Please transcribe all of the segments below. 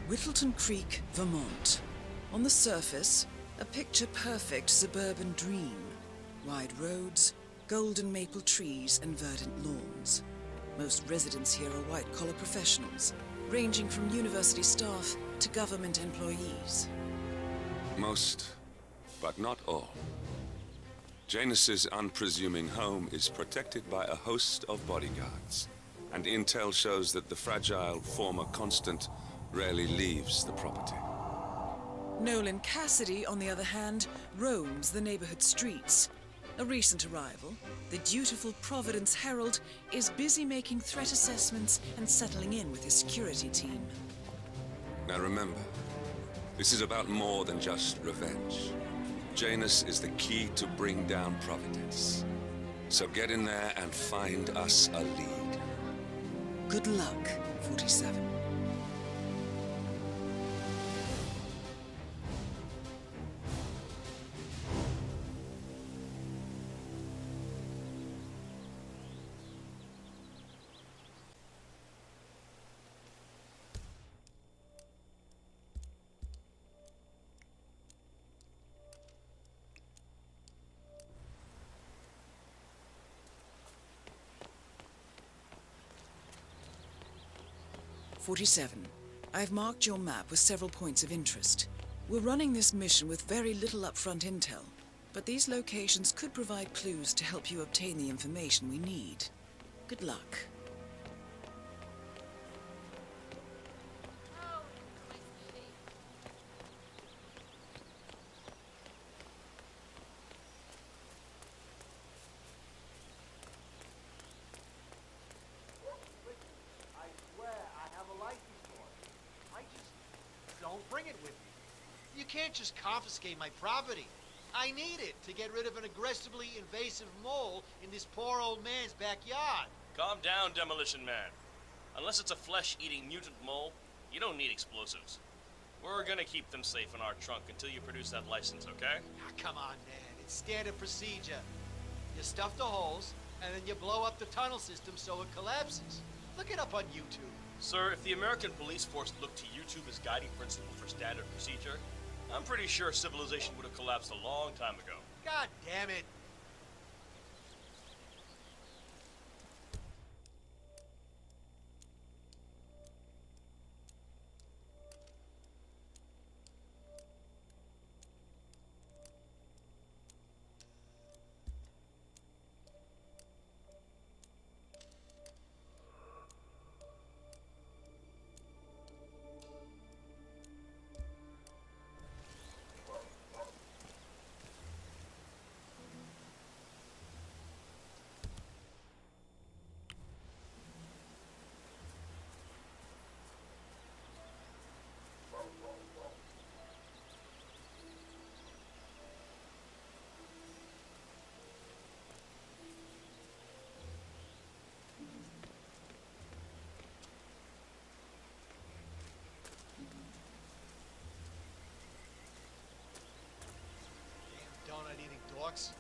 Whittleton Creek, Vermont. On the surface, a picture-perfect suburban dream. Wide roads, golden maple trees and verdant lawns. Most residents here are white-collar professionals, ranging from university staff to government employees. Most, but not all. Janus's unpresuming home is protected by a host of bodyguards, and intel shows that the fragile former constant rarely leaves the property. Nolan Cassidy, on the other hand, roams the neighborhood streets. A recent arrival, the dutiful Providence Herald is busy making threat assessments and settling in with his security team. Now remember, this is about more than just revenge. Janus is the key to bring down Providence. So get in there and find us a lead. Good luck, 47. I've marked your map with several points of interest. We're running this mission with very little upfront intel, but these locations could provide clues to help you obtain the information we need. Good luck. Bring it with me. You can't just confiscate my property. I need it to get rid of an aggressively invasive mole in this poor old man's backyard. Calm down, Demolition Man. Unless it's a flesh-eating mutant mole, you don't need explosives. We're gonna keep them safe in our trunk until you produce that license, okay? Ah, come on, man. It's standard procedure. You stuff the holes, and then you blow up the tunnel system so it collapses. Look it up on YouTube. Sir, if the American police force looked to YouTube as guiding principle for standard procedure, I'm pretty sure civilization would have collapsed a long time ago. God damn it. Donut-eating dorks?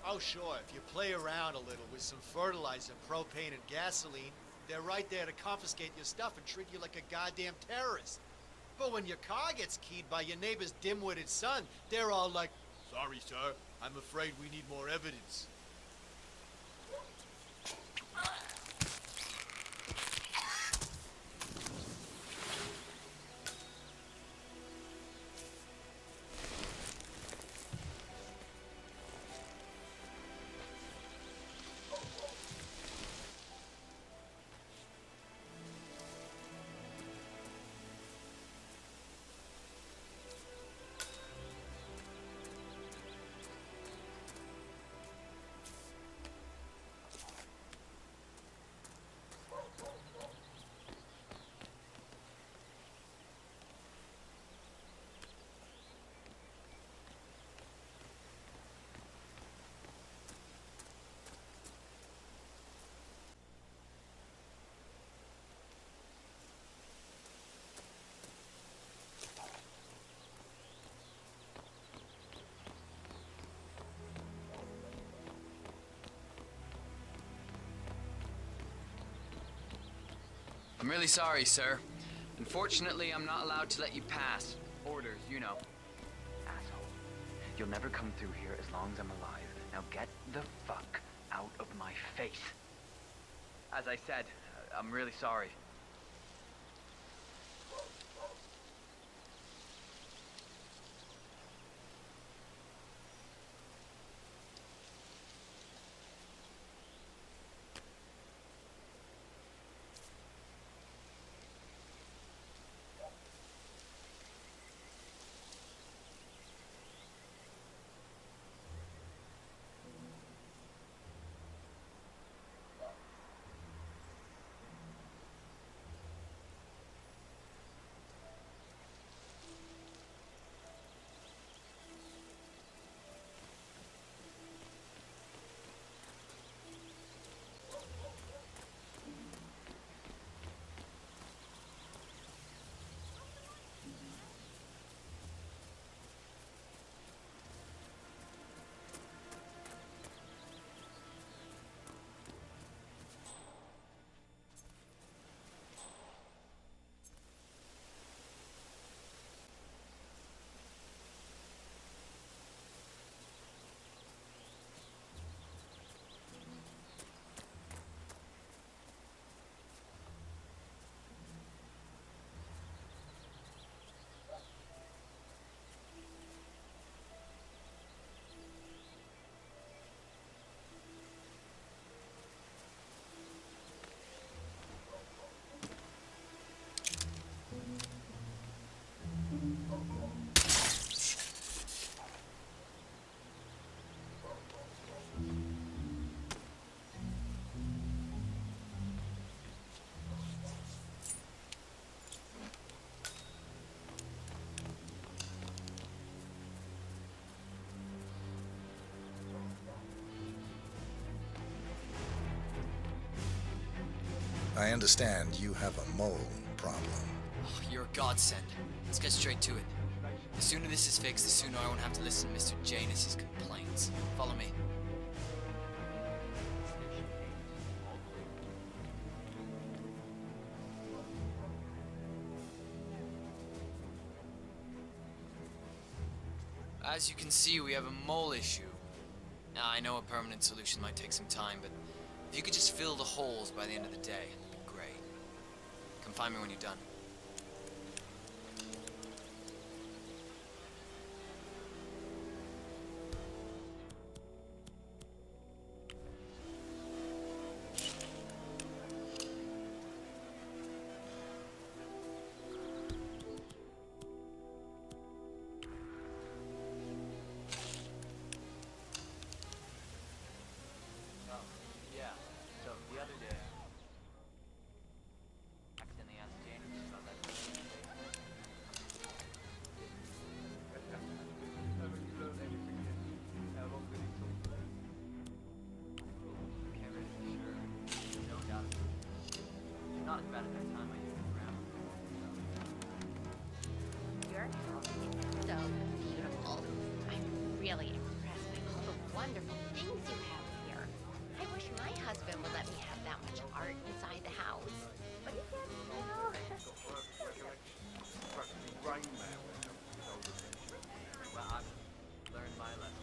Oh, sure, if you play around a little with some fertilizer, propane, and gasoline, they're right there to confiscate your stuff and treat you like a goddamn terrorist. But when your car gets keyed by your neighbor's dim-witted son, they're all like, "Sorry, sir, I'm afraid we need more evidence." I'm really sorry, sir. Unfortunately, I'm not allowed to let you pass. Orders, you know. Asshole. You'll never come through here as long as I'm alive. Now get the fuck out of my face. As I said, I'm really sorry. I understand you have a mole problem. Oh, you're a godsend. Let's get straight to it. The sooner this is fixed, the sooner I won't have to listen to Mr. Janus's complaints. Follow me. As you can see, we have a mole issue. Now, I know a permanent solution might take some time, but if you could just fill the holes by the end of the day, great. Come find me when you're done. Your house is so beautiful. I'm really impressed by all the wonderful things you have here. I wish my husband would let me have that much art inside the house. But he can't, you know. Well, I've learned my lesson.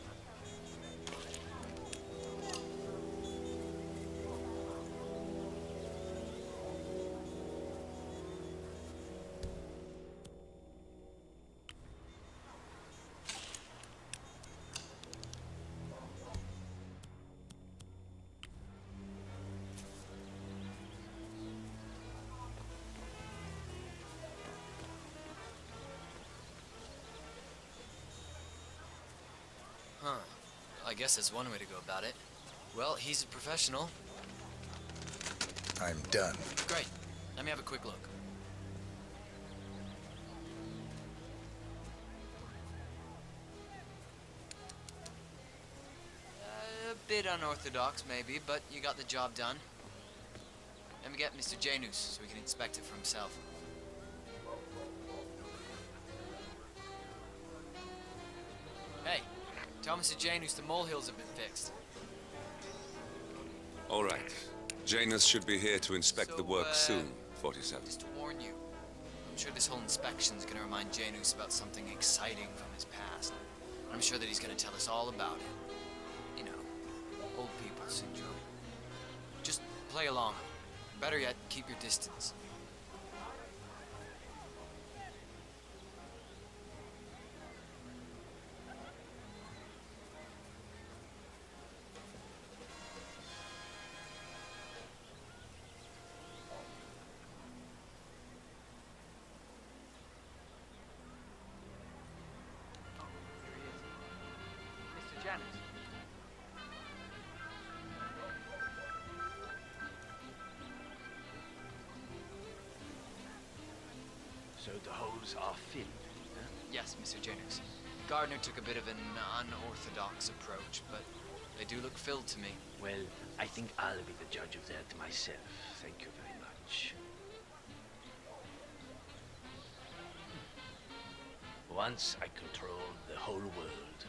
Huh. I guess that's one way to go about it. Well, he's a professional. I'm done. Great. Let me have a quick look. A bit unorthodox, maybe, but you got the job done. Let me get Mr. Janus so we can inspect it for himself. Hey, tell Mr. Janus the molehills have been fixed. All right. Janus should be here to inspect the work soon, 47. Just to warn you, sure this whole inspection's gonna remind Janus about something exciting from his past. I'm sure that he's gonna tell us all about it. You know, old people syndrome. Just play along. Better yet, keep your distance. Mr. Janus. So the holes are filled. Yes, Mr. Janus. Gardner took a bit of an unorthodox approach, but they do look filled to me. Well, I think I'll be the judge of that myself. Thank you very much. Once I controlled the whole world.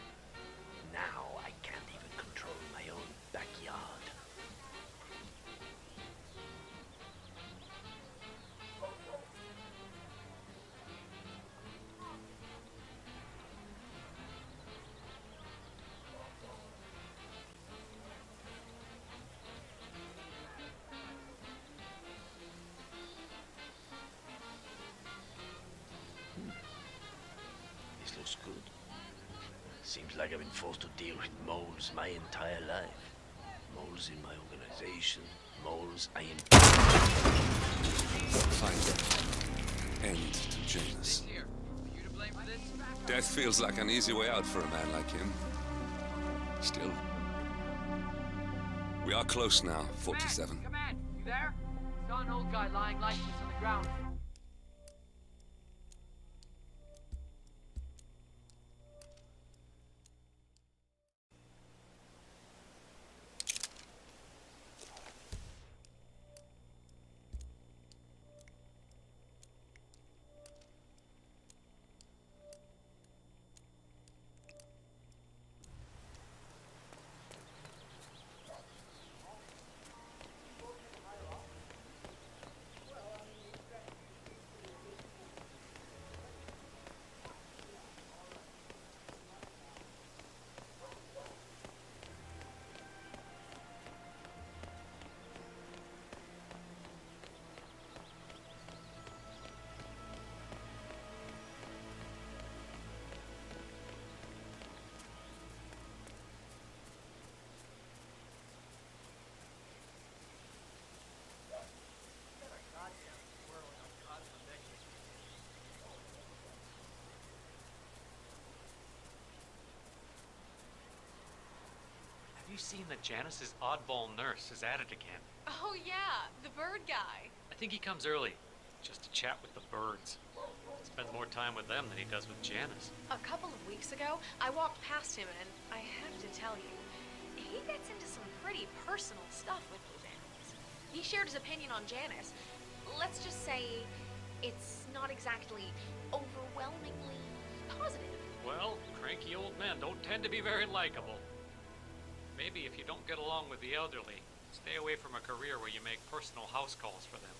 Now I can't even control my own backyard. This looks good. Seems like I've been forced to deal with moles my entire life. Moles in my organization, moles I am... Fine. End to Janus. Here, are you to blame for this? Death feels like an easy way out for a man like him. Still. We are close now, 47. Command, you there? Saw an old guy lying lifeless on the ground. Have you seen that Janus's oddball nurse is at it again? Oh yeah, the bird guy. I think he comes early, just to chat with the birds. Spends more time with them than he does with Janus. A couple of weeks ago, I walked past him and I have to tell you, he gets into some pretty personal stuff with those animals. He shared his opinion on Janus. Let's just say it's not exactly overwhelmingly positive. Well, cranky old men don't tend to be very likable. Maybe if you don't get along with the elderly, stay away from a career where you make personal house calls for them.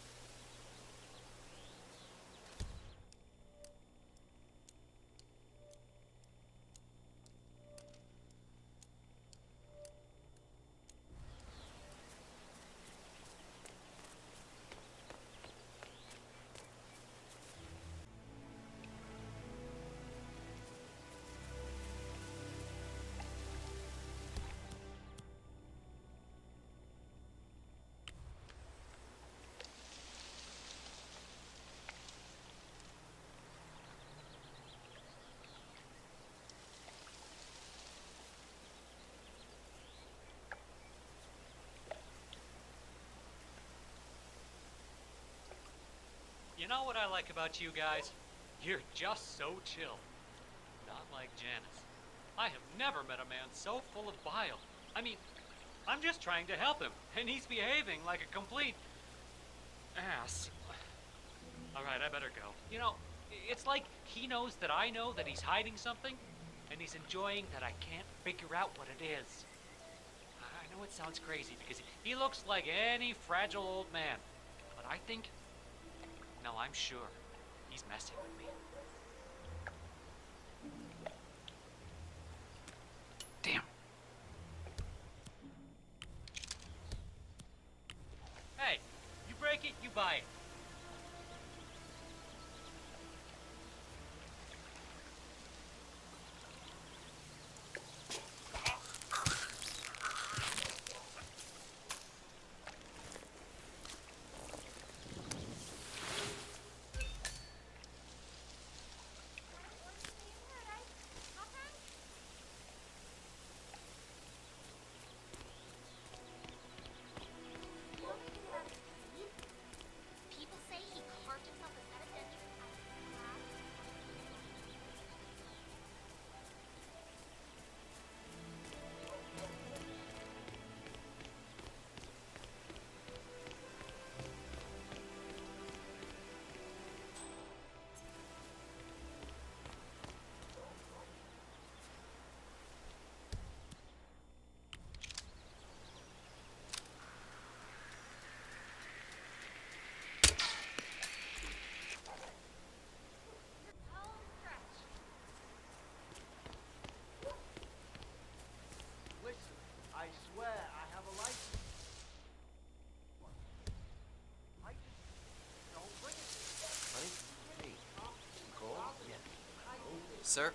You know what I like about you guys? You're just so chill. Not like Janus. I have never met a man so full of bile. I mean, I'm just trying to help him, and he's behaving like a complete ass. Alright, I better go. You know, it's like he knows that I know that he's hiding something, and he's enjoying that I can't figure out what it is. I know it sounds crazy because he looks like any fragile old man, but I think, no, I'm sure, he's He's messing with me. Damn. Hey, you break it, you buy it. People say he carved himself a set of dentures out of glass. Listen, I swear I have a license. I just don't bring it. Sir?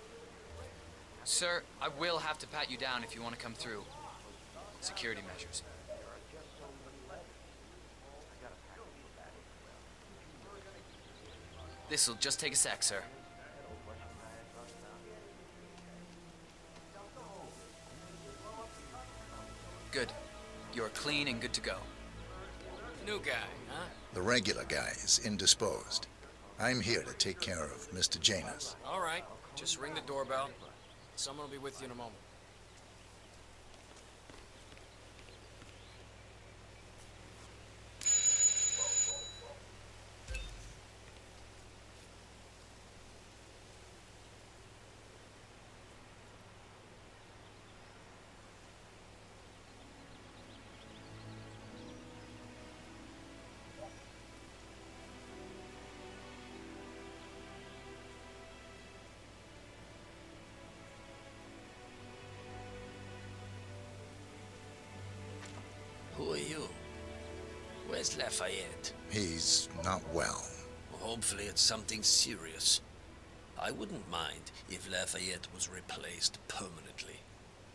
Sir, I will have to pat you down if you want to come through. Security measures. This'll just take a sec, sir. Good. You're clean and good to go. New guy, huh? The regular guy is indisposed. I'm here to take care of Mr. Janus. All right. Just ring the doorbell. Someone will be with you in a moment. Who are you? Where's Lafayette? He's not well. Hopefully it's something serious. I wouldn't mind if Lafayette was replaced permanently.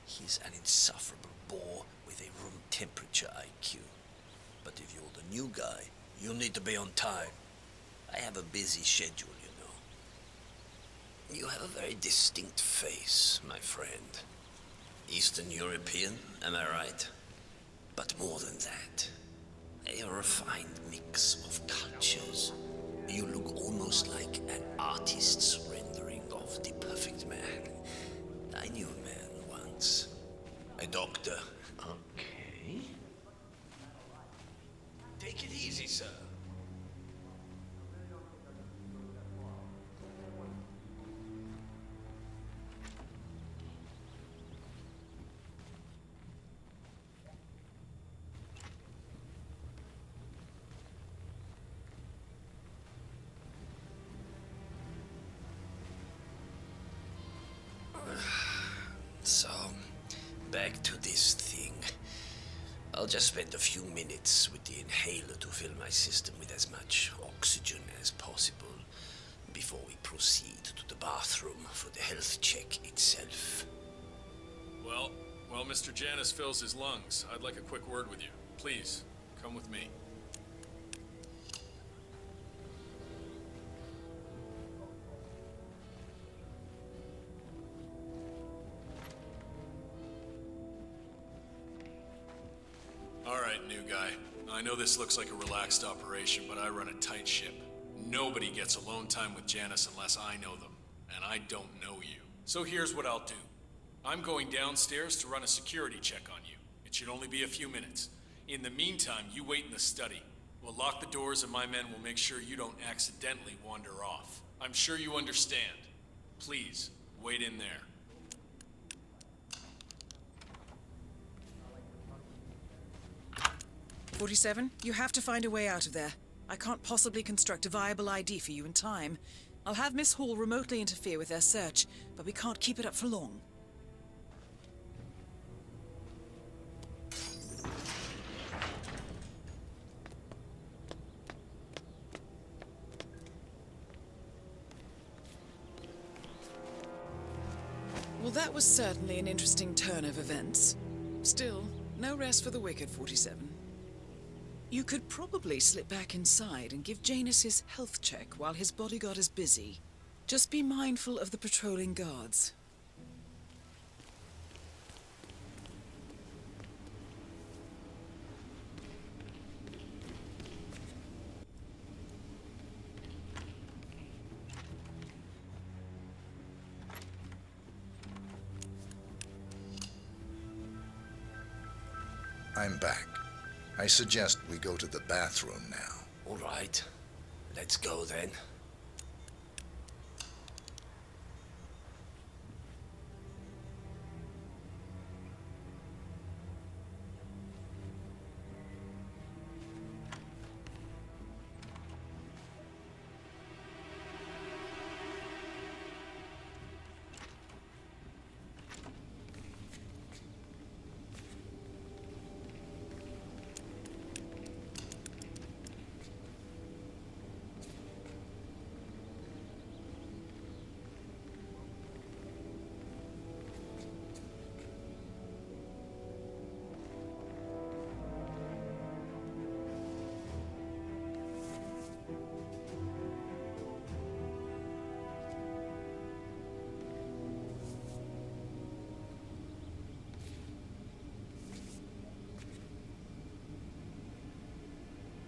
He's an insufferable bore with a room temperature IQ. But if you're the new guy, you'll need to be on time. I have a busy schedule, you know. You have a very distinct face, my friend. Eastern European, am I right? But more than that, a refined mix of cultures. You look almost like an artist's rendering of the perfect man. I knew a man once. A doctor. Okay. Take it easy, sir. So, back to this thing. I'll just spend a few minutes with the inhaler to fill my system with as much oxygen as possible before we proceed to the bathroom for the health check itself. Well, while Mr. Janus fills his lungs, I'd like a quick word with you. Please, come with me. All right, new guy. I know this looks like a relaxed operation, but I run a tight ship. Nobody gets alone time with Janus unless I know them, and I don't know you. So here's what I'll do. I'm going downstairs to run a security check on you. It should only be a few minutes. In the meantime, you wait in the study. We'll lock the doors and my men will make sure you don't accidentally wander off. I'm sure you understand. Please, wait in there. 47, you have to find a way out of there. I can't possibly construct a viable ID for you in time. I'll have Miss Hall remotely interfere with their search, but we can't keep it up for long. Well, that was certainly an interesting turn of events. Still, no rest for the wicked, 47. You could probably slip back inside and give Janus his health check while his bodyguard is busy. Just be mindful of the patrolling guards. I'm back. I suggest we go to the bathroom now. All right. Let's go then.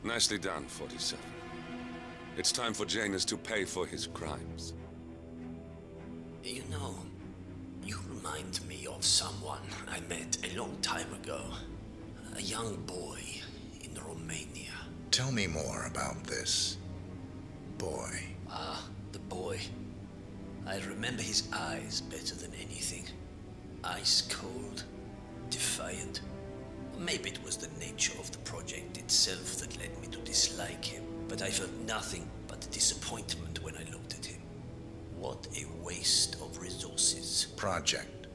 Nicely done, 47. It's time for Janus to pay for his crimes. You know, you remind me of someone I met a long time ago. A young boy in Romania. Tell me more about this boy. Ah, the boy. I remember his eyes better than anything. Ice cold, defiant. Maybe it was the nature of the project itself that led me to dislike him, but I felt nothing but disappointment when I looked at him. What a waste of resources. Project?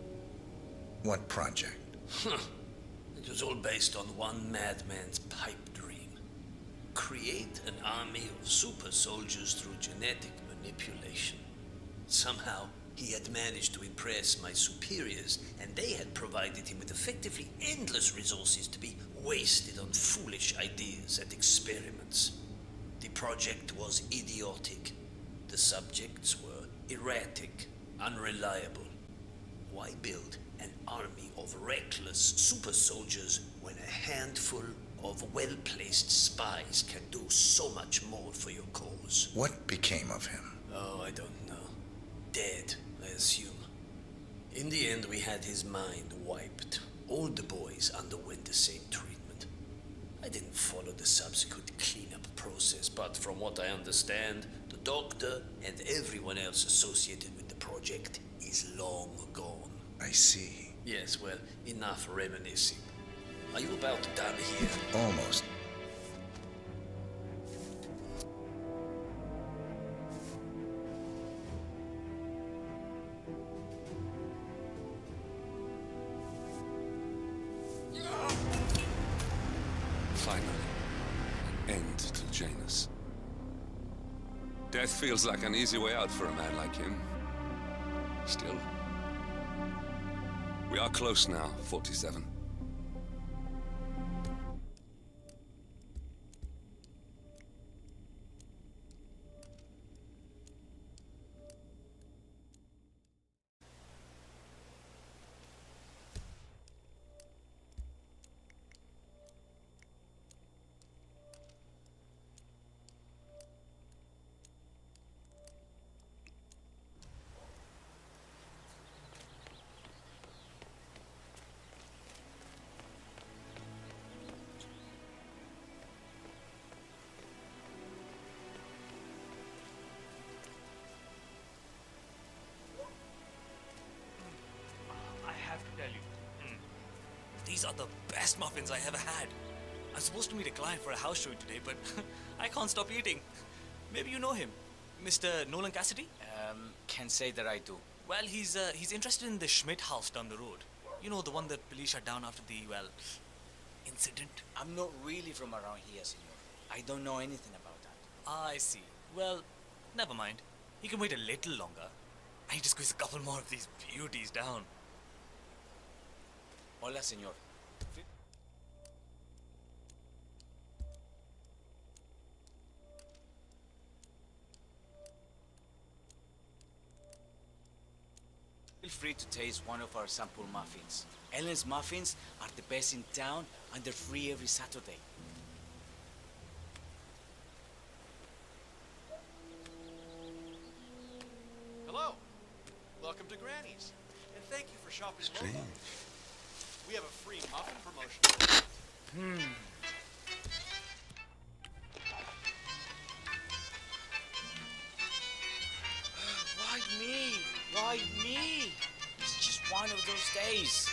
What project? It was all based on one madman's pipe dream. Create an army of super soldiers through genetic manipulation. Somehow, he had managed to impress my superiors, and they had provided him with effectively endless resources to be wasted on foolish ideas and experiments. The project was idiotic. The subjects were erratic, unreliable. Why build an army of reckless super soldiers when a handful of well-placed spies can do so much more for your cause? What became of him? Oh, I don't know. Dead, I assume. In the end, we had his mind wiped. All the boys underwent the same treatment. I didn't follow the subsequent cleanup process, but from what I understand, the doctor and everyone else associated with the project is long gone. I see. Yes, well, enough reminiscing. Are you about done here? Almost. Finally, an end to Janus. Death feels like an easy way out for a man like him. Still, we are close now, 47. These are the best muffins I ever had. I'm supposed to meet a client for a house showing today, but I can't stop eating. Maybe you know him, Mr. Nolan Cassidy? Can't say that I do. Well, he's interested in the Schmidt house down the road. You know, the one that police shut down after the, well, incident. I'm not really from around here, senor. I don't know anything about that. I see. Well, never mind. He can wait a little longer. I need to squeeze a couple more of these beauties down. Hola, senor. Feel free to taste one of our sample muffins. Ellen's muffins are the best in town and they're free every Saturday. Hello. Welcome to Granny's. And thank you for shopping local. We have a free muffin promotion. Why me? Why me? It's just one of those days.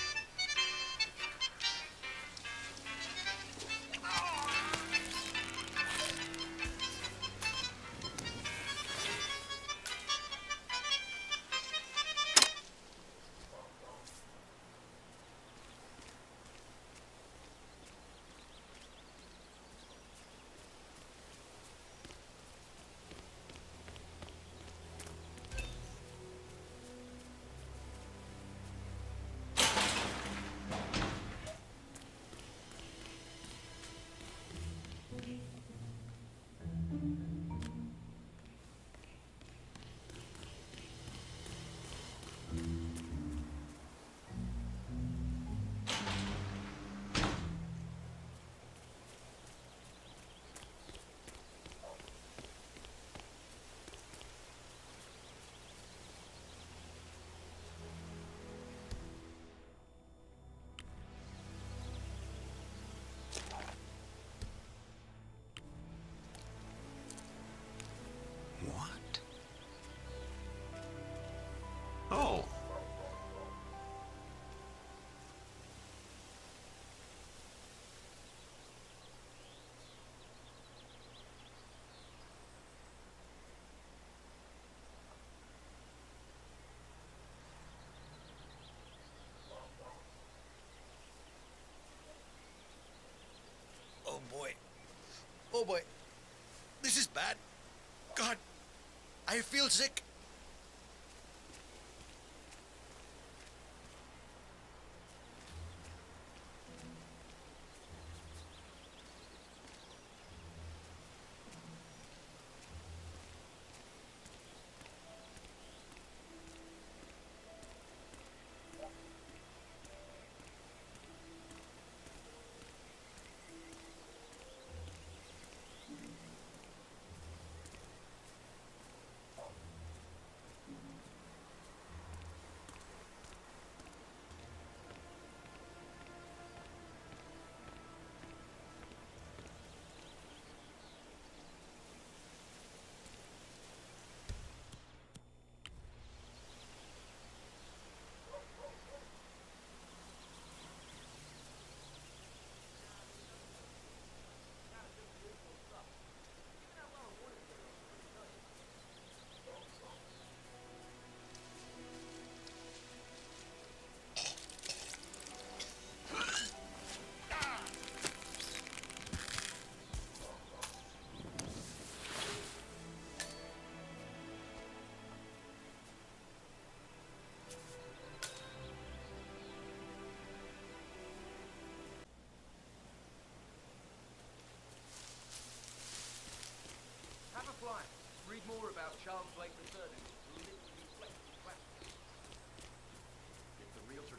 What? Oh. Oh boy. Oh boy. This is bad. God, I feel sick.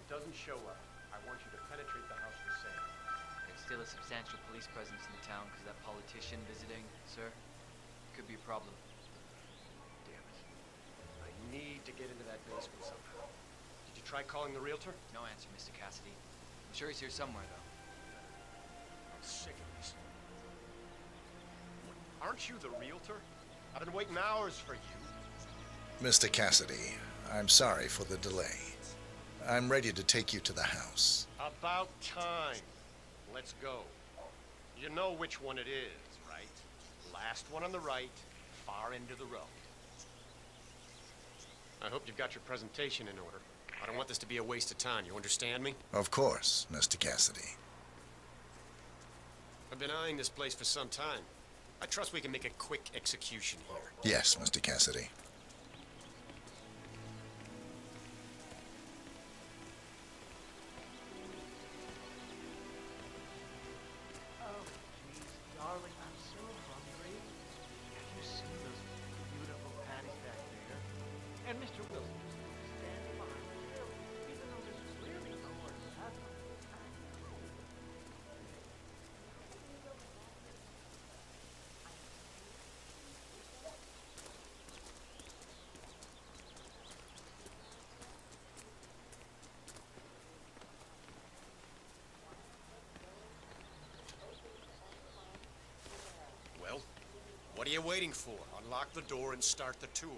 Doesn't show up, I want you to penetrate the house for sale. There's still a substantial police presence in the town because that politician visiting, sir. Could be a problem. Damn it. I need to get into that basement somehow. Did you try calling the realtor? No answer, Mr. Cassidy. I'm sure he's here somewhere, though. I'm sick of this. Aren't you the realtor? I've been waiting hours for you. Mr. Cassidy, I'm sorry for the delay. I'm ready to take you to the house. About time. Let's go. You know which one it is, right? Last one on the right, far end of the row. I hope you've got your presentation in order. I don't want this to be a waste of time, you understand me? Of course, Mr. Cassidy. I've been eyeing this place for some time. I trust we can make a quick execution here. Yes, Mr. Cassidy. Darling, I'm so hungry. Have you seen those beautiful patties back there? And Mr. Wilson just stand by still, even though there's clearly nowhere to have them. Well, what are you waiting for? Unlock the door and start the tour.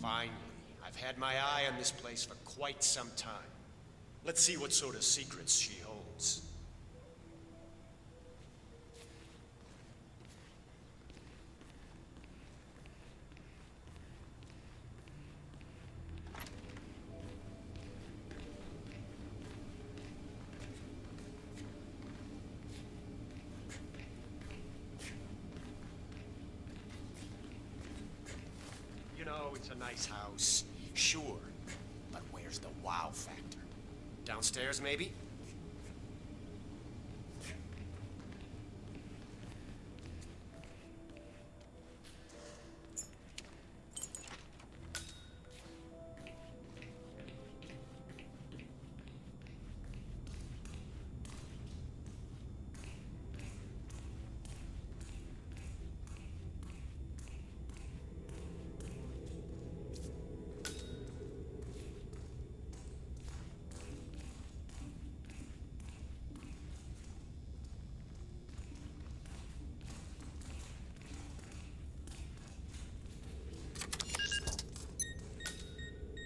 Finally. I've had my eye on this place for quite some time. Let's see what sort of secrets she holds. You know, it's a nice house, sure. But where's the wow factor? Downstairs, maybe?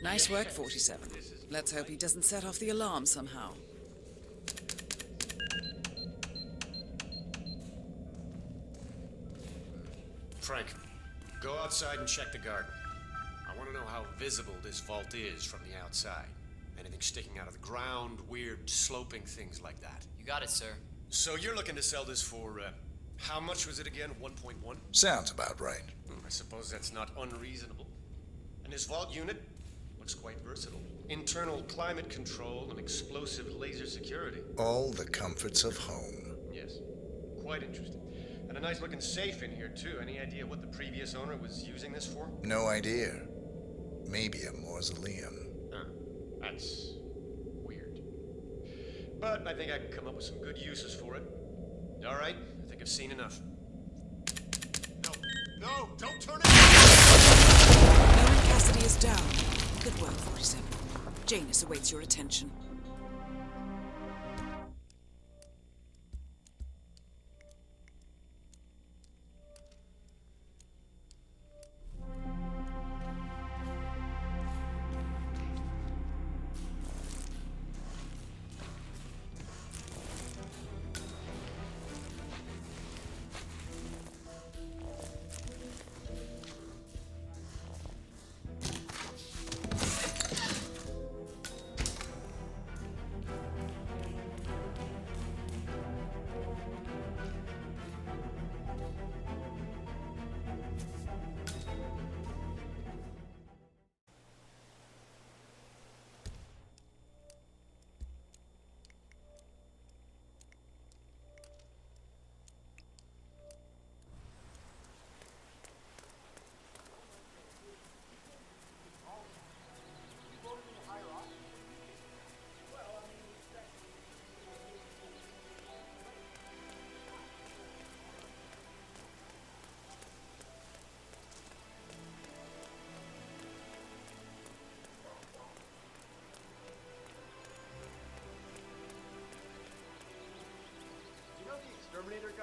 Nice work, 47. Let's hope he doesn't set off the alarm somehow. Frank, go outside and check the garden. I want to know how visible this vault is from the outside. Anything sticking out of the ground, weird sloping things like that. You got it, sir. So you're looking to sell this for, how much was it again? 1.1? Sounds about right. I suppose that's not unreasonable. And this vault unit looks quite versatile. Internal climate control and explosive laser security. All the comforts of home. Yes, quite interesting. And a nice looking safe in here too. Any idea what the previous owner was using this for? No idea. Maybe a mausoleum. Huh. That's weird. But I think I can come up with some good uses for it. All right, I think I've seen enough. No, don't turn it! Knowing Cassidy is down. Good work, 47. Janus awaits your attention.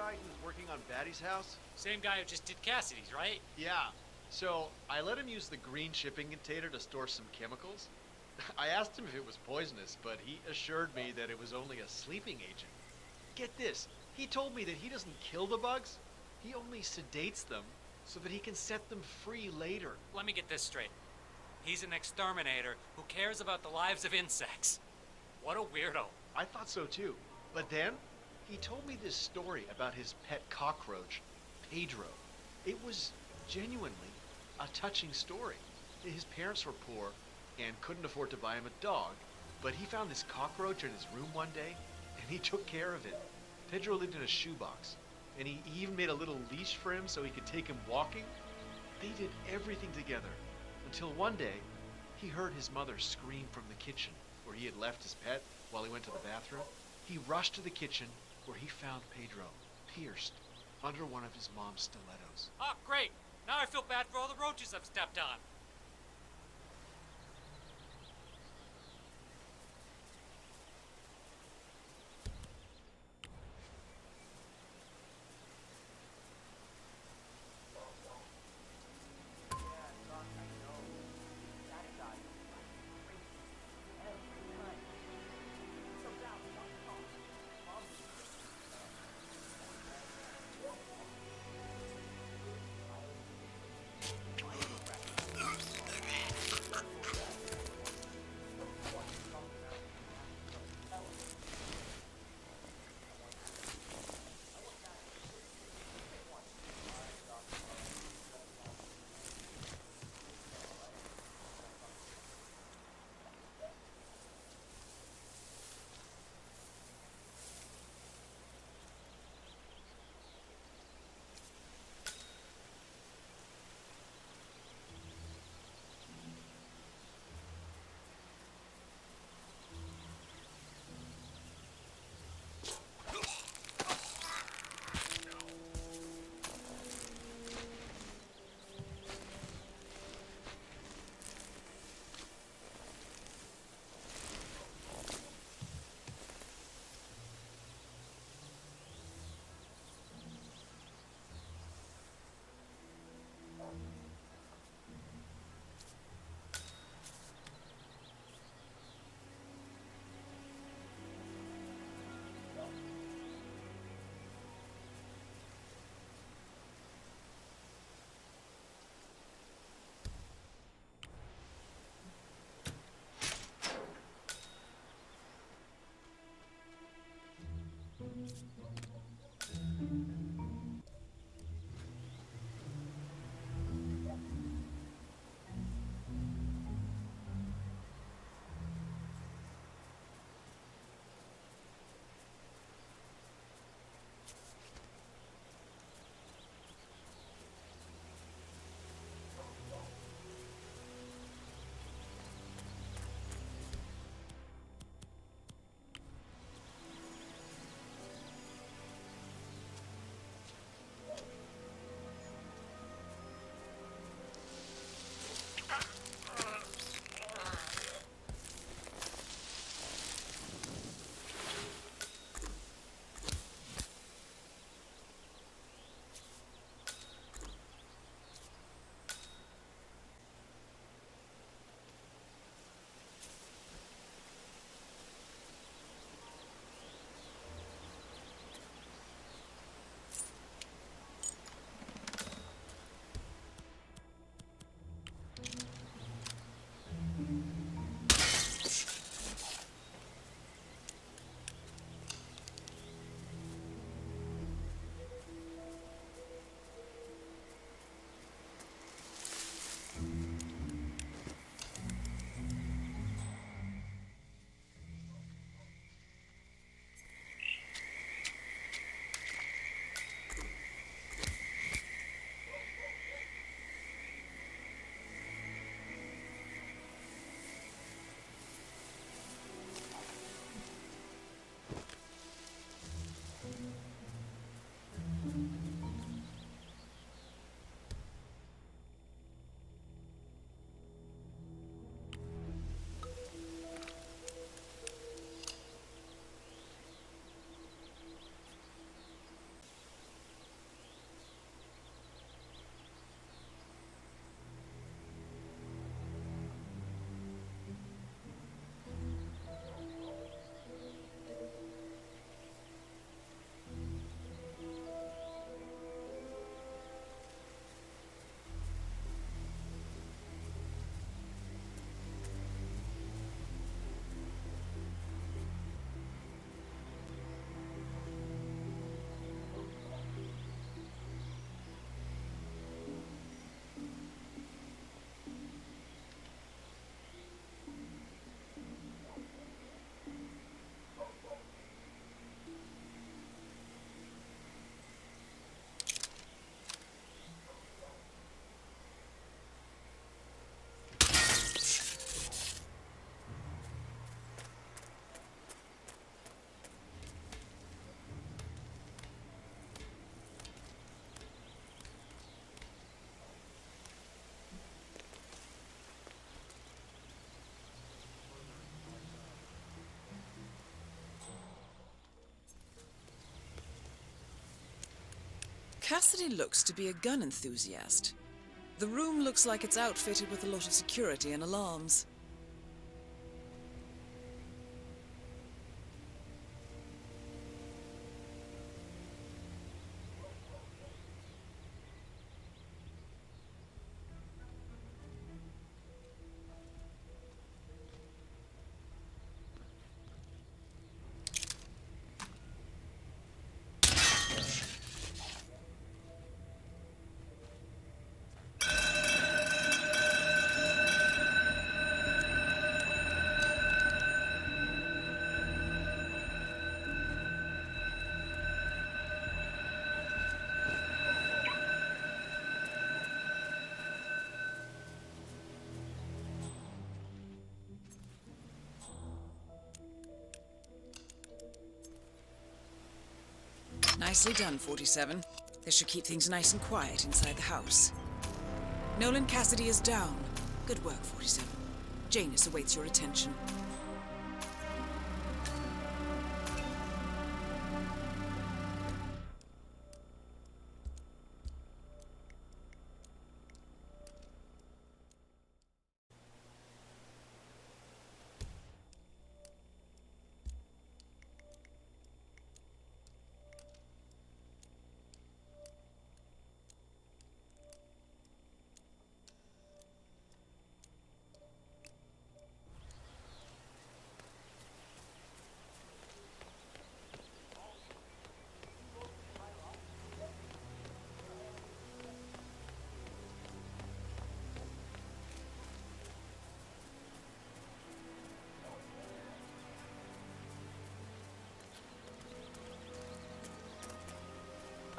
guy who was working on Batty's house? Same guy who just did Cassidy's, right? Yeah. So I let him use the green shipping container to store some chemicals. I asked him if it was poisonous, but he assured me that it was only a sleeping agent. Get this, he told me that he doesn't kill the bugs, he only sedates them so that he can set them free later. Let me get this straight. He's an exterminator who cares about the lives of insects. What a weirdo. I thought so too. But then, he told me this story about his pet cockroach, Pedro. It was genuinely a touching story. His parents were poor and couldn't afford to buy him a dog, but he found this cockroach in his room one day, and he took care of it. Pedro lived in a shoebox, and he even made a little leash for him so he could take him walking. They did everything together, until one day, he heard his mother scream from the kitchen, where he had left his pet while he went to the bathroom. He rushed to the kitchen, where he found Pedro, pierced, under one of his mom's stilettos. Oh, great! Now I feel bad for all the roaches I've stepped on. Cassidy looks to be a gun enthusiast. The room looks like it's outfitted with a lot of security and alarms. Nicely done, 47. This should keep things nice and quiet inside the house. Nolan Cassidy is down. Good work, 47. Janus awaits your attention.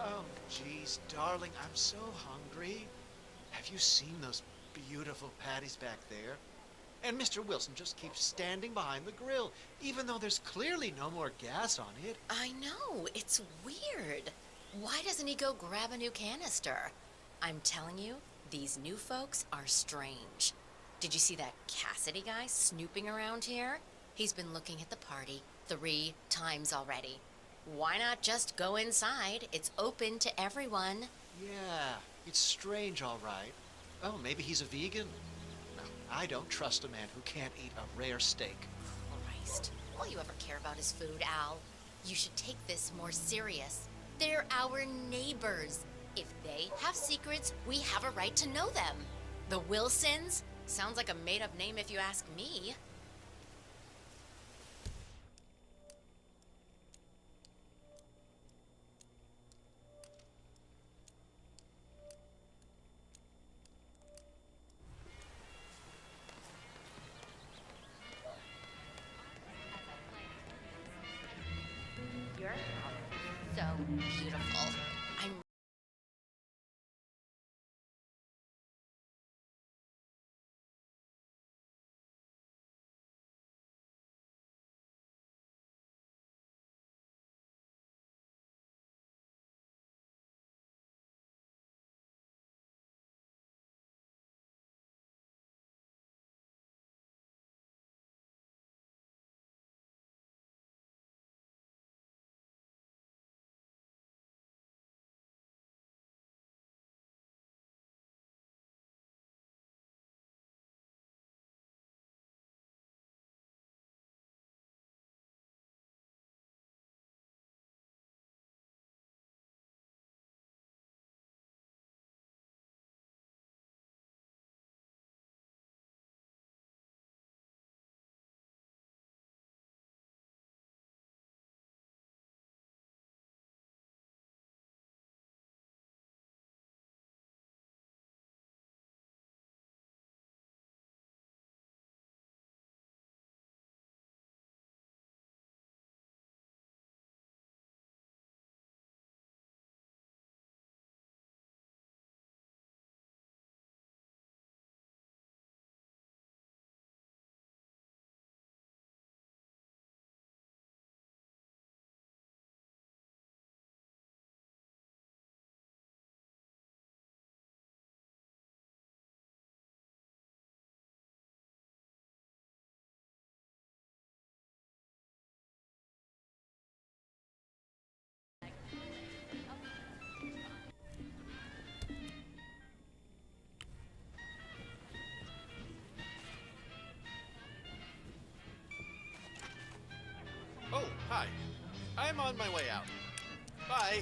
Oh, geez, darling, I'm so hungry. Have you seen those beautiful patties back there? And Mr. Wilson just keeps standing behind the grill, even though there's clearly no more gas on it. I know, it's weird. Why doesn't he go grab a new canister? I'm telling you, these new folks are strange. Did you see that Cassidy guy snooping around here? He's been looking at the party 3 times already. Why not just go inside? It's open to everyone. Yeah, it's strange, all right. Oh, maybe he's a vegan? No, I don't trust a man who can't eat a rare steak. Christ. All you ever care about is food, Al. You should take this more serious. They're our neighbors. If they have secrets, we have a right to know them. The Wilsons? Sounds like a made-up name if you ask me. Your house is so beautiful. I'm Hi. I'm on my way out. Bye.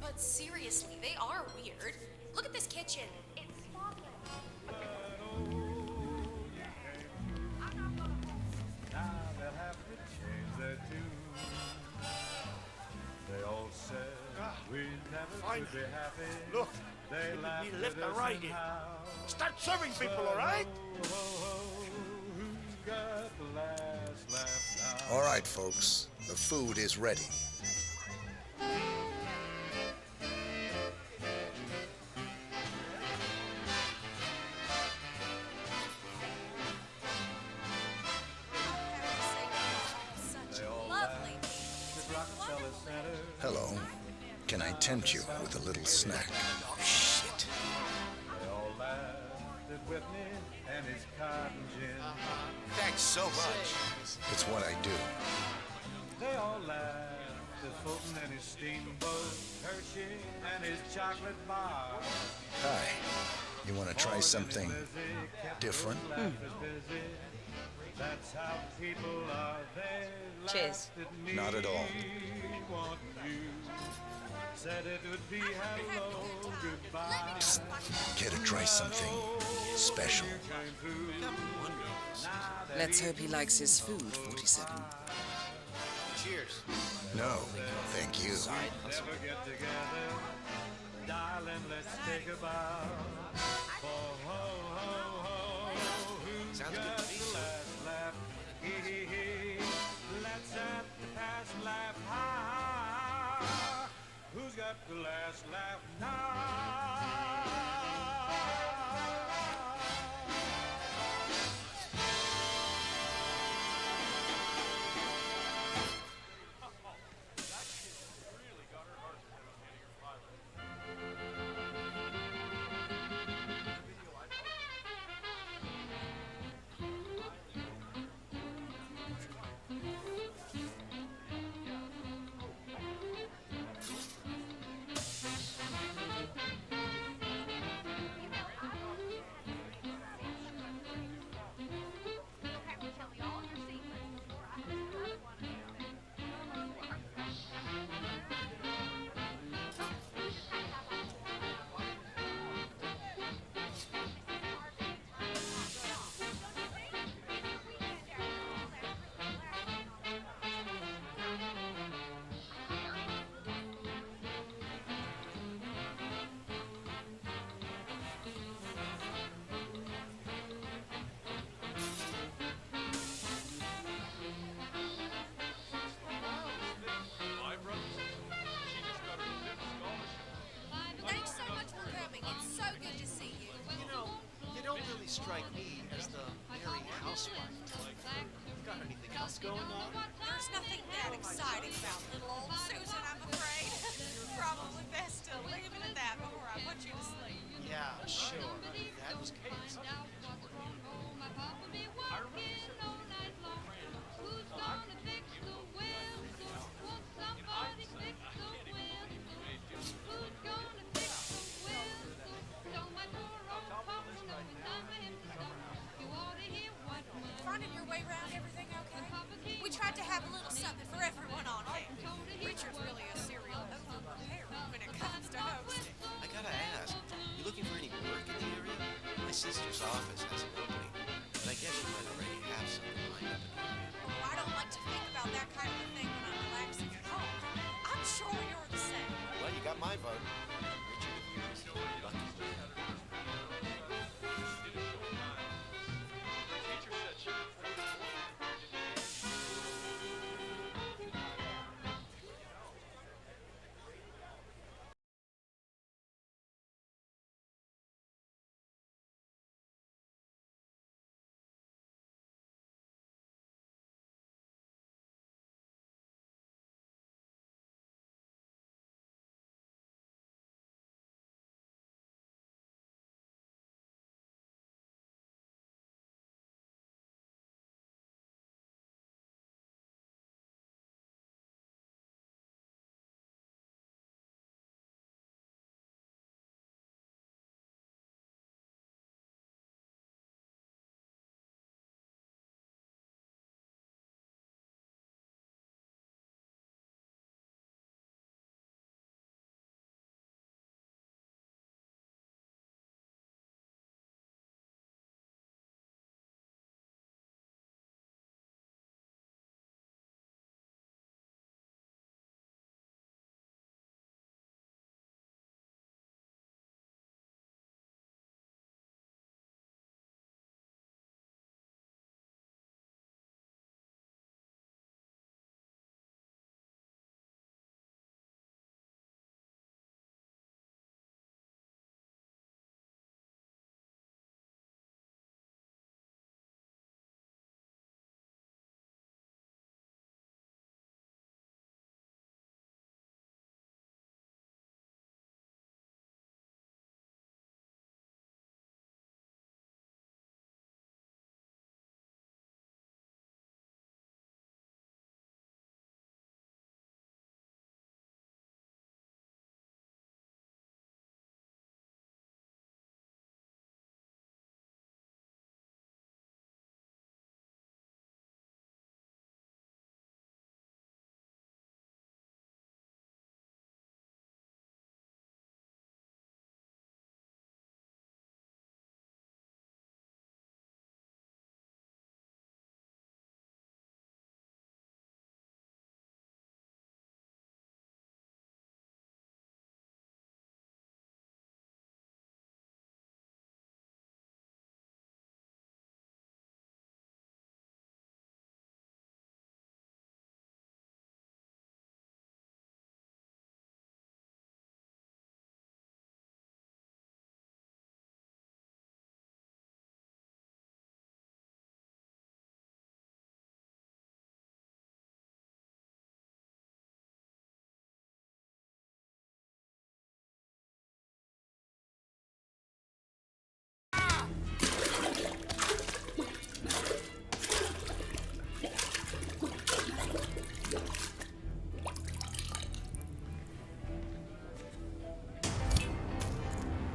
But seriously, they are weird. Look at this kitchen. It's spotless. Now they'll have to change their tune. They all said we never could be happy. Look, they laughed you left at the us right and in. how. Start serving people, all right? Who's got the last laugh now? All right, folks, the food is ready. Hello. Can I tempt you with a little snack? Shit. They all laughed at Whitney and his cotton gin. Thanks so much. It's what I do. They all laughed at Fulton and his steamboat, Hershey and his chocolate bar. Hi. You want to try something different? That's how people are. They Cheers. Not at all. want you. Said it would be hello, goodbye. Care to try something special? Let's hope he likes his food, 47. Cheers. No, thank you. Never get together. Darling, let's take a bow. For ho, ho, ho. Who's got the last laugh? Hee, hee, hee. Let's have the past laugh. Ha, ha, ha. Who's got the last laugh now? Thanks so much for coming. It's so good to see you. You know, you don't really strike me as the merry housewife type. Got anything else going on? There's nothing that exciting about little old Susan, I'm afraid. Probably best to leave it at that before I put you to sleep. Yeah, sure. That was good. Finding your way around everything okay? We tried to have a little something for everyone on hand. Richard's really a serial over-preparer when it comes to to host. I gotta ask, you looking for any work in the area? My sister's office has an opening, but I guess you might already have something lined up in the area. Oh, I don't like to think about that kind of a thing when I'm relaxing at home. I'm sure you're the same. Well, you got my vote. Richard of yours. Lucky man.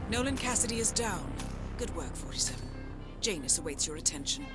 Nolan Cassidy is down. Good work, 47. Janus awaits your attention.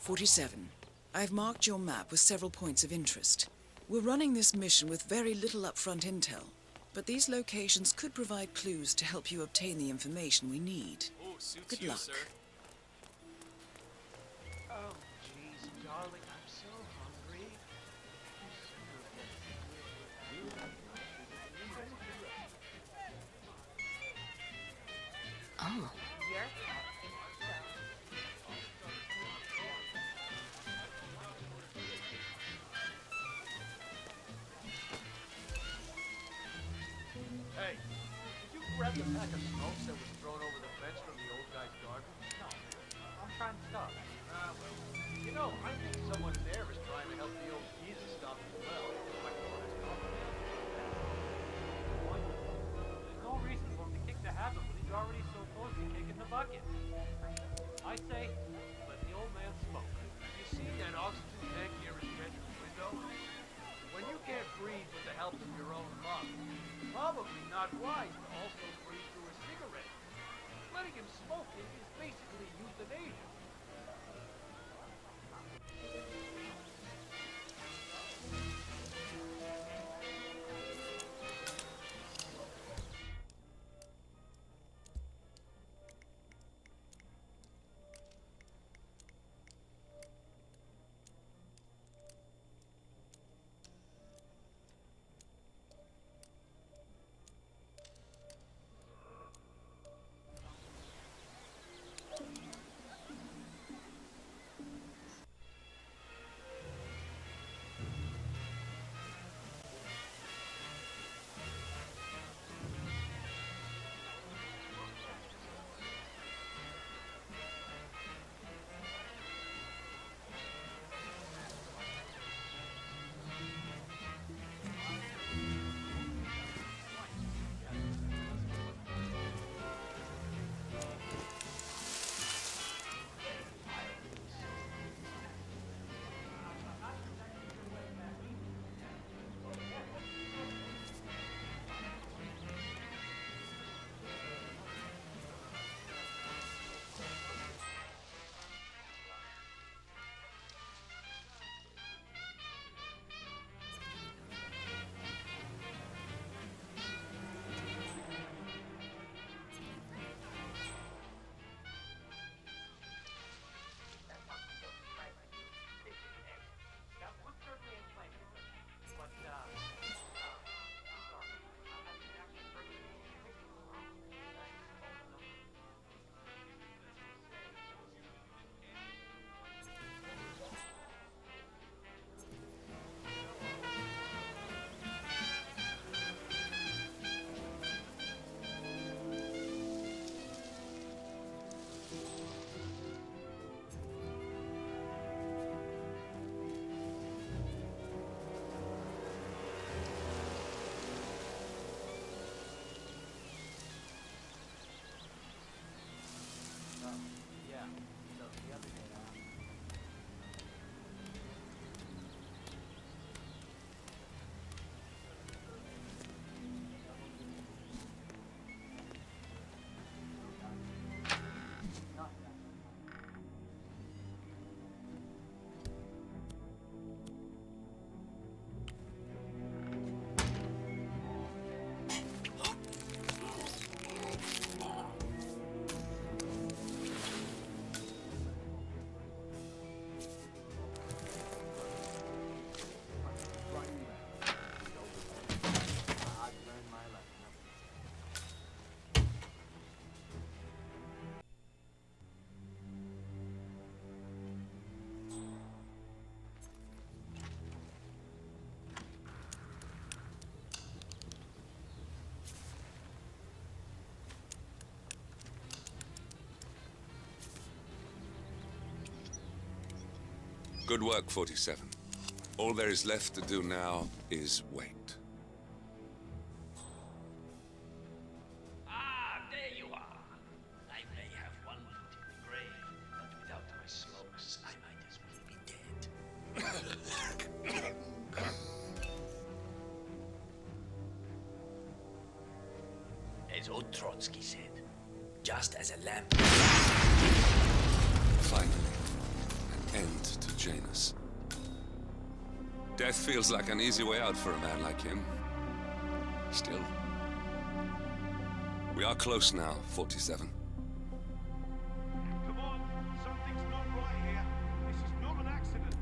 "47. I've marked your map with several points of interest. We're running this mission with very little upfront intel, but these locations could provide clues to help you obtain the information we need. Good luck." Oh, jeez, darling, I'm so hungry. Oh. Hey, did you grab the pack of smokes that was thrown over the fence from the old guy's garden? No, I'm trying to stop. Ah, well, you know, I think someone there is trying to help the old geezer stop as well. no reason for him to kick the habit when he's already so close to kicking the bucket. I say, let the old man smoke. You see that oxygen tank near his bedroom window? When you can't breathe with the help of your own lungs, it's probably not wise to also breathe through a cigarette. Letting him smoke it is basically euthanasia. Good work, 47. All there is left to do now is wait. Ah, there you are. I may have one foot in the grave, but without my smokes, I might as well be dead. As old Trotsky said, just as a lamp. Finally, an end to Janus. Death feels like an easy way out for a man like him. Still, we are close now, 47. Come on, something's not right here. This is not an accident.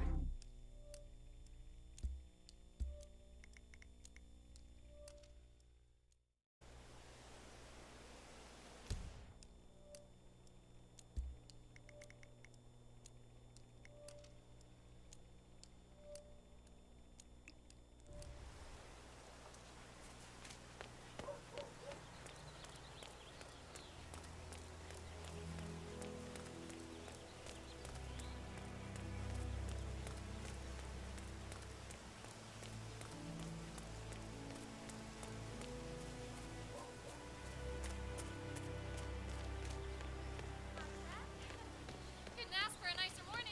Couldn't ask for a nicer morning.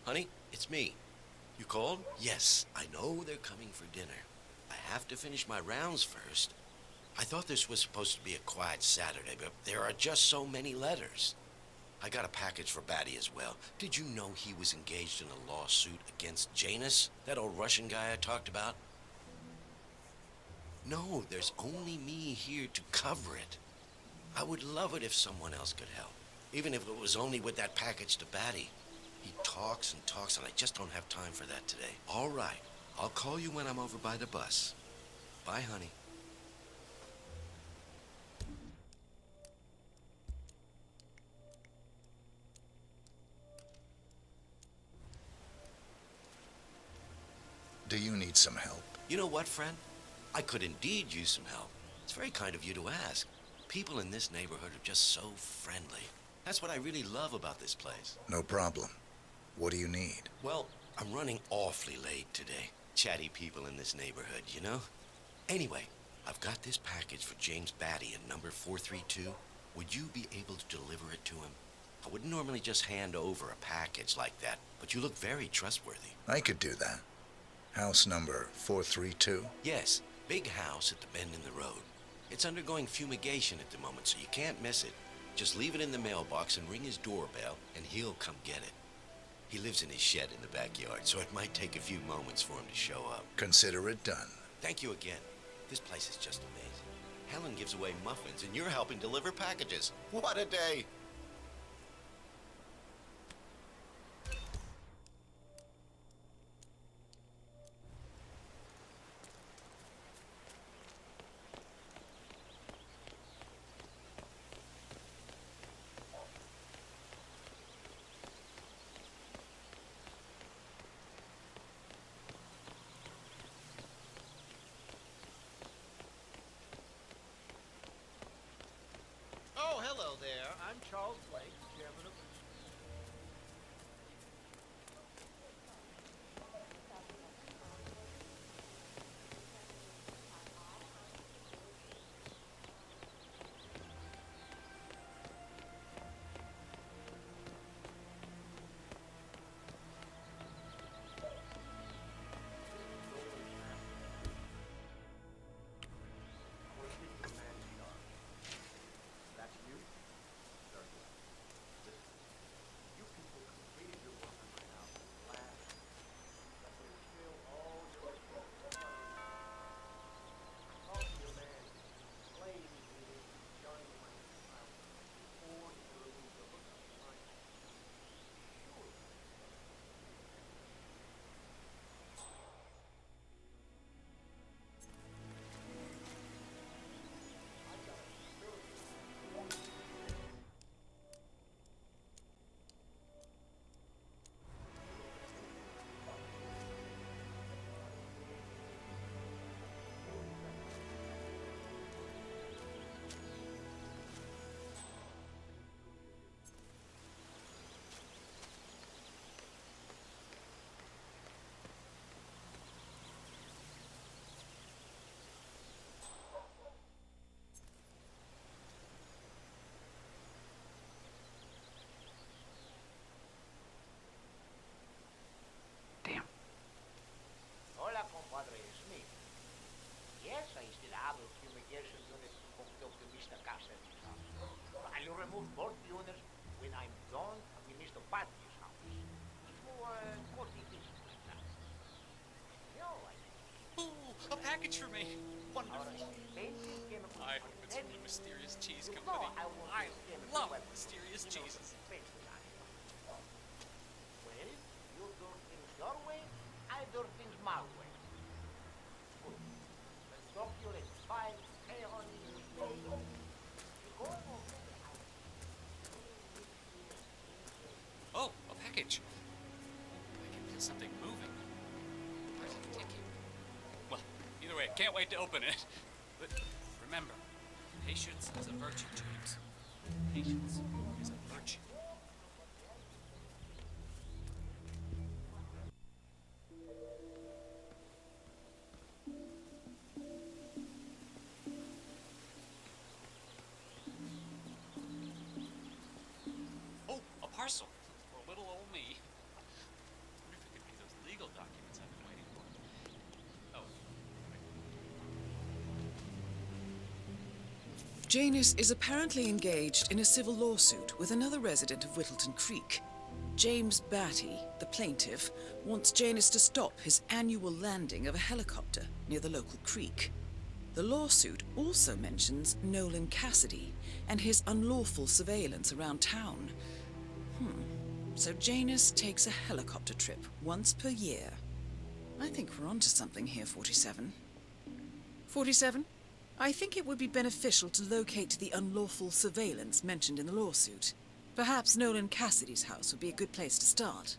Honey, it's me. You called? Yes, I know they're coming for dinner. I have to finish my rounds first. I thought this was supposed to be a quiet Saturday, but there are just so many letters. I got a package for Batty as well. Did you know he was engaged in a lawsuit against Janus, that old Russian guy I talked about? No, there's only me here to cover it. I would love it if someone else could help, even if it was only with that package to Batty. He talks and talks, and I just don't have time for that today. All right, I'll call you when I'm over by the bus. Bye, honey. Do you need some help? You know what, friend? I could indeed use some help. It's very kind of you to ask. People in this neighborhood are just so friendly. That's what I really love about this place. No problem. What do you need? Well, I'm running awfully late today. Chatty people in this neighborhood, you know? Anyway, I've got this package for James Batty at number 432. Would you be able to deliver it to him? I wouldn't normally just hand over a package like that, but you look very trustworthy. I could do that. House number 432? Yes, big house at the bend in the road. It's undergoing fumigation at the moment, so you can't miss it. Just leave it in the mailbox and ring his doorbell, and he'll come get it. He lives in his shed in the backyard, so it might take a few moments for him to show up. Consider it done. Thank you again. This place is just amazing. Helen gives away muffins, and you're helping deliver packages. What a day! Oh, hello there. I'm Charles Blake, chairman of... Hola, compadre Smith. Yes, I still have a fumigation unit hooked up to Mr. Cassidy's house. I'll remove both units when I'm done with Mr. Patty's house. For 40 days like that. No, Ooh, a package for me. Wonderful. I hope it's from the mysterious cheese company. I love mysterious cheeses. Well, you do things your way, I do things my way. Good. Let's talk to you later. Bye. Hey, honey. Go home. Oh, a package. I can feel something moving. Where's it ticking? Well, either way, can't wait to open it. But remember, patience is a virtue, James. Patience is a virtue. parcel for little old me. I wonder if it could be those legal documents I've been waiting for. Oh. Janus is apparently engaged in a civil lawsuit with another resident of Whittleton Creek. James Batty, the plaintiff, wants Janus to stop his annual landing of a helicopter near the local creek. The lawsuit also mentions Nolan Cassidy and his unlawful surveillance around town. So Janus takes a helicopter trip once per year. I think we're onto something here, 47. 47? I think it would be beneficial to locate the unlawful surveillance mentioned in the lawsuit. Perhaps Nolan Cassidy's house would be a good place to start.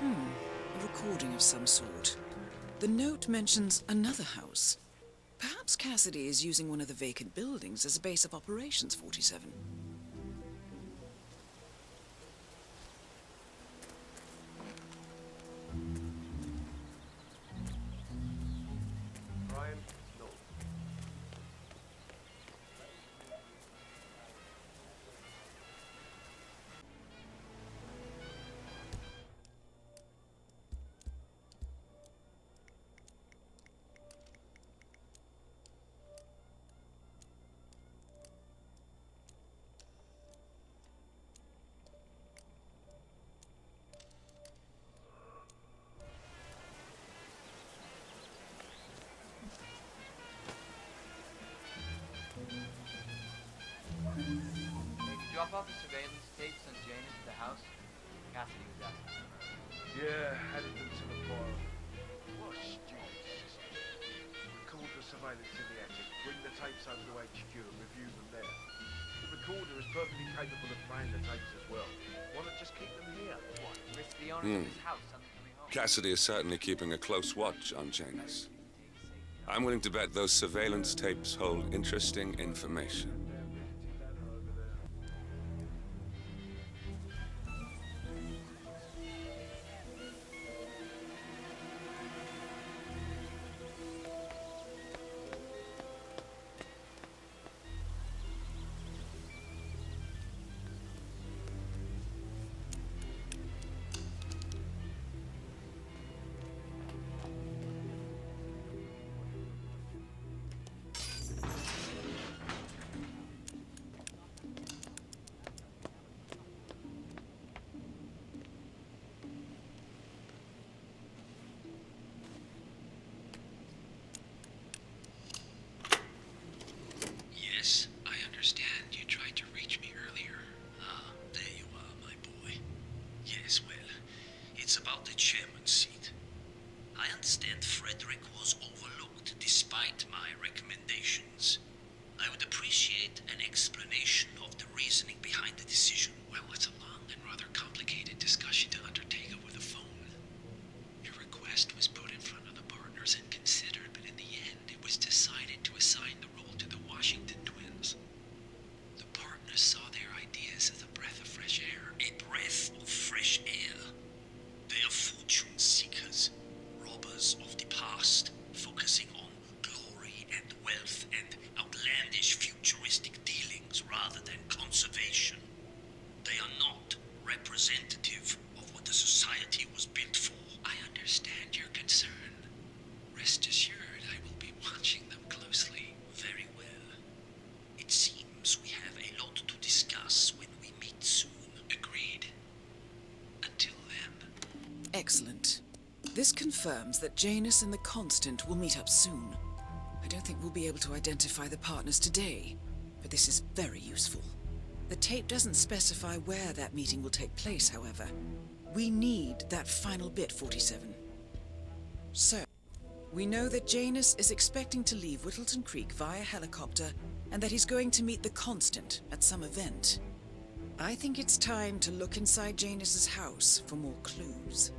A recording of some sort. The note mentions another house. Perhaps Cassidy is using one of the vacant buildings as a base of operations, 47. Brian, no. Hey, did you drop off the surveillance tapes on Janus at the house? Cassidy was asking. Yeah, added them to the file. What a stupid system. Record the surveillance in the attic, bring the tapes over to HQ and review them there. The recorder is perfectly capable of playing the tapes as well. Why not just keep them here? What? Risk the owner of his house suddenly coming home? Cassidy is certainly keeping a close watch on Janus. I'm willing to bet those surveillance tapes hold interesting information. Cedric was overlooked despite my recommendations. I would appreciate an explanation of the reasoning behind the decision. Well, it's a long and rather complicated discussion to undertake over the phone. Your request was put in front of the partners and considered, but in the end, it was decided to assign the role to the Washington twins. The partners saw their ideas as a breath of fresh air. A breath of fresh air. They are fortune seekers, robbers of the past, focusing on glory and wealth and outlandish futuristic dealings rather than conservation. They are not representative of what the society was built for. I understand your concern. Rest assured, I will be watching them closely. Very well. It seems we have a lot to discuss when we meet soon. Agreed. Until then. Excellent. This confirms that Janus and the Constant will meet up soon. I don't think we'll be able to identify the partners today, but this is very useful. The tape doesn't specify where that meeting will take place, however. We need that final bit, 47. So, we know that Janus is expecting to leave Whittleton Creek via helicopter and that he's going to meet the Constant at some event. I think it's time to look inside Janus's house for more clues.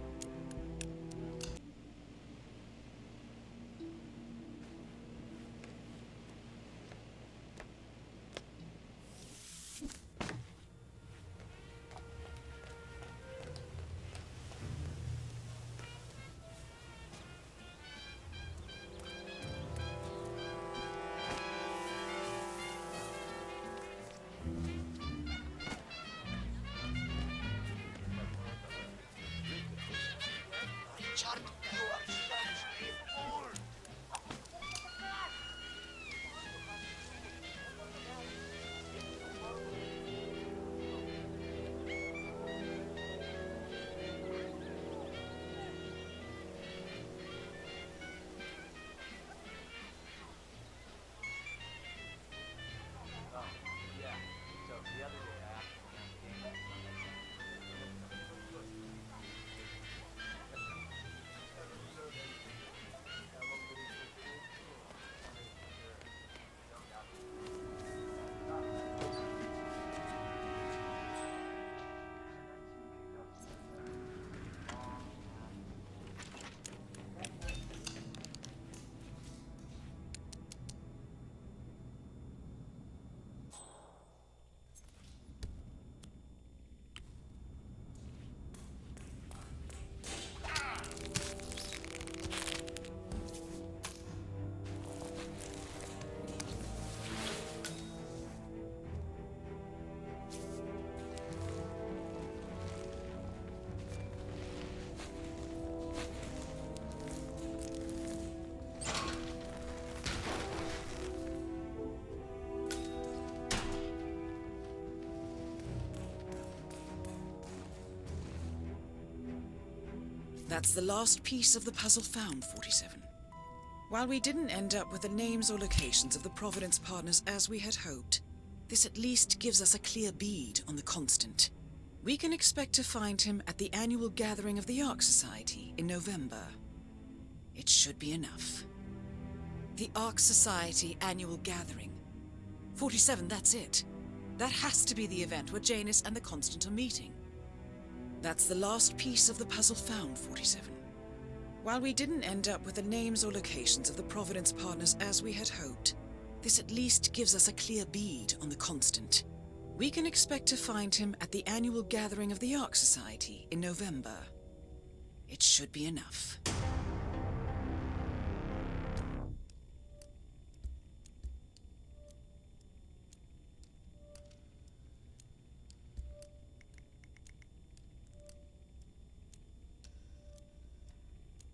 That's the last piece of the puzzle found, 47. While we didn't end up with the names or locations of the Providence partners as we had hoped, this at least gives us a clear bead on the Constant. We can expect to find him at the annual gathering of the Ark Society in November. It should be enough. The Ark Society annual gathering. 47, that's it. That has to be the event where Janus and the Constant are meeting. That's the last piece of the puzzle found, 47. While we didn't end up with the names or locations of the Providence partners as we had hoped, this at least gives us a clear bead on the Constant. We can expect to find him at the annual gathering of the Ark Society in November. It should be enough.